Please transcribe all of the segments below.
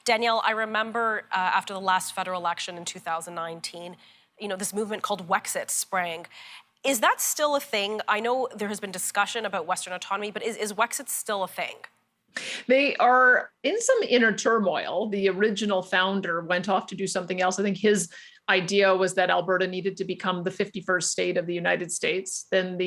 Danielle, I remember after the last federal election in 2019, this movement called Wexit sprang. Is that still a thing? I know there has been discussion about Western autonomy, but is Wexit still a thing? They are in some inner turmoil. The original founder went off to do something else. I think his idea was that Alberta needed to become the 51st state of the United States. Then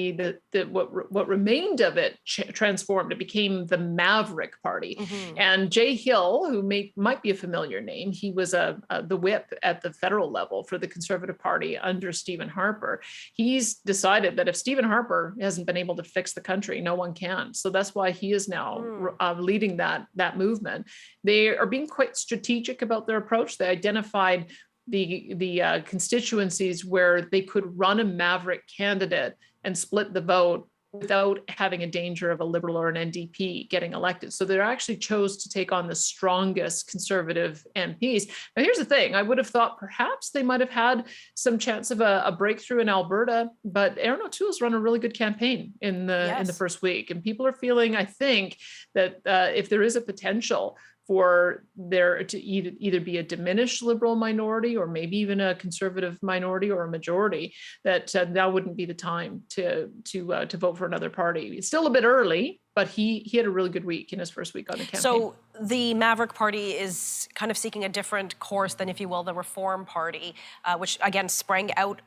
what remained of it transformed. It became the Maverick Party. Mm-hmm. And Jay Hill, who might be a familiar name, he was the whip at the federal level for the Conservative Party under Stephen Harper. He's decided that if Stephen Harper hasn't been able to fix the country, no one can. So that's why he is now leading that movement. They are being quite strategic about their approach. They identified the constituencies where they could run a Maverick candidate and split the vote without having a danger of a Liberal or an NDP getting elected. So they actually chose to take on the strongest Conservative MPs. Now, here's the thing. I would have thought perhaps they might have had some chance of a breakthrough in Alberta, but Aaron O'Toole's run a really good campaign in the first week. And people are feeling, I think, that if there is a potential for there to either be a diminished Liberal minority or maybe even a Conservative minority or a majority, that wouldn't be the time to vote for another party. It's still a bit early, but he had a really good week in his first week on the campaign. So the Maverick Party is kind of seeking a different course than, if you will, the Reform Party, which again sprang out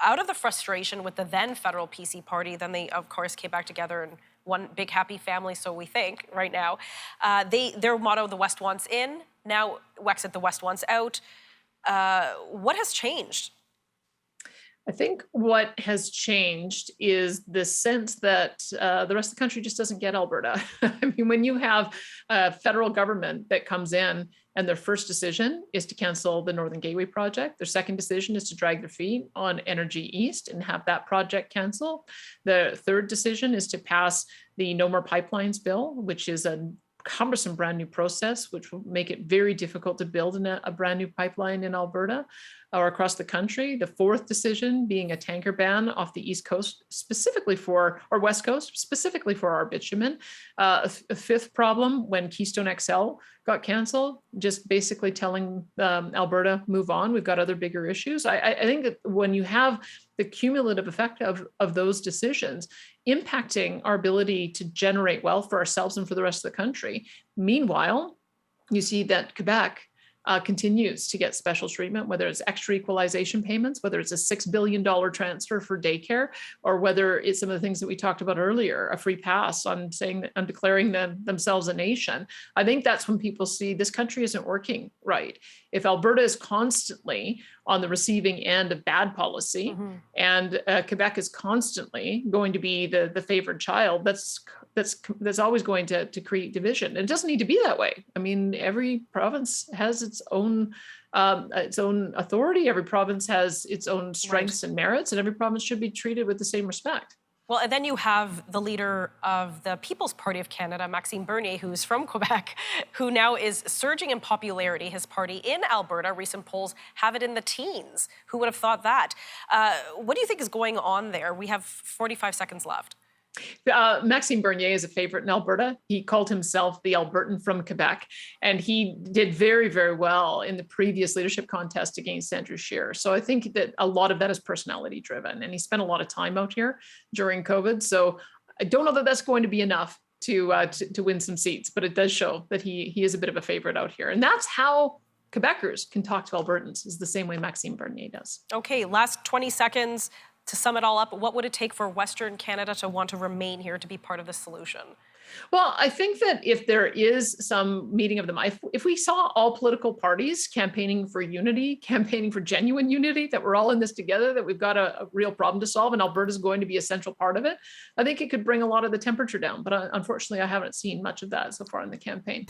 of the frustration with the then federal PC party. Then they, of course, came back together and one big happy family, so we think, right now. Their motto, the West wants in. Now Wexit, the West wants out. What has changed? I think what has changed is the sense that the rest of the country just doesn't get Alberta. I mean, when you have a federal government that comes in and their first decision is to cancel the Northern Gateway project, their second decision is to drag their feet on Energy East and have that project canceled. The third decision is to pass the No More Pipelines bill, which is a cumbersome brand new process, which will make it very difficult to build a brand new pipeline in Alberta or across the country. The fourth decision being a tanker ban off the East Coast, or West Coast, specifically for our bitumen. A fifth problem, when Keystone XL got canceled, just basically telling Alberta, move on, we've got other bigger issues. I think that when you have the cumulative effect of those decisions impacting our ability to generate wealth for ourselves and for the rest of the country. Meanwhile, you see that Quebec continues to get special treatment, whether it's extra equalization payments, whether it's a $6 billion transfer for daycare, or whether it's some of the things that we talked about earlier, a free pass on declaring themselves a nation. I think that's when people see this country isn't working right. If Alberta is constantly on the receiving end of bad policy, and Quebec is constantly going to be the favored child, that's always going to create division. And it doesn't need to be that way. I mean, every province has its own authority. Every province has its own strengths and merits, and every province should be treated with the same respect. Well, and then you have the leader of the People's Party of Canada, Maxime Bernier, who's from Quebec, who now is surging in popularity. His party in Alberta, recent polls have it in the teens. Who would have thought that? What do you think is going on there? We have 45 seconds left. Maxime Bernier is a favorite in Alberta. He called himself the Albertan from Quebec, and he did very, very well in the previous leadership contest against Andrew Scheer. So I think that a lot of that is personality driven, and he spent a lot of time out here during COVID. So I don't know that that's going to be enough to win some seats, but it does show that he is a bit of a favorite out here. And that's how Quebecers can talk to Albertans, is the same way Maxime Bernier does. Okay, last 20 seconds. To sum it all up, what would it take for Western Canada to want to remain here, to be part of the solution? Well, I think that if there is some meeting of them, if we saw all political parties campaigning for unity, campaigning for genuine unity, that we're all in this together, that we've got a real problem to solve, and Alberta is going to be a central part of it, I think it could bring a lot of the temperature down. But unfortunately, I haven't seen much of that so far in the campaign.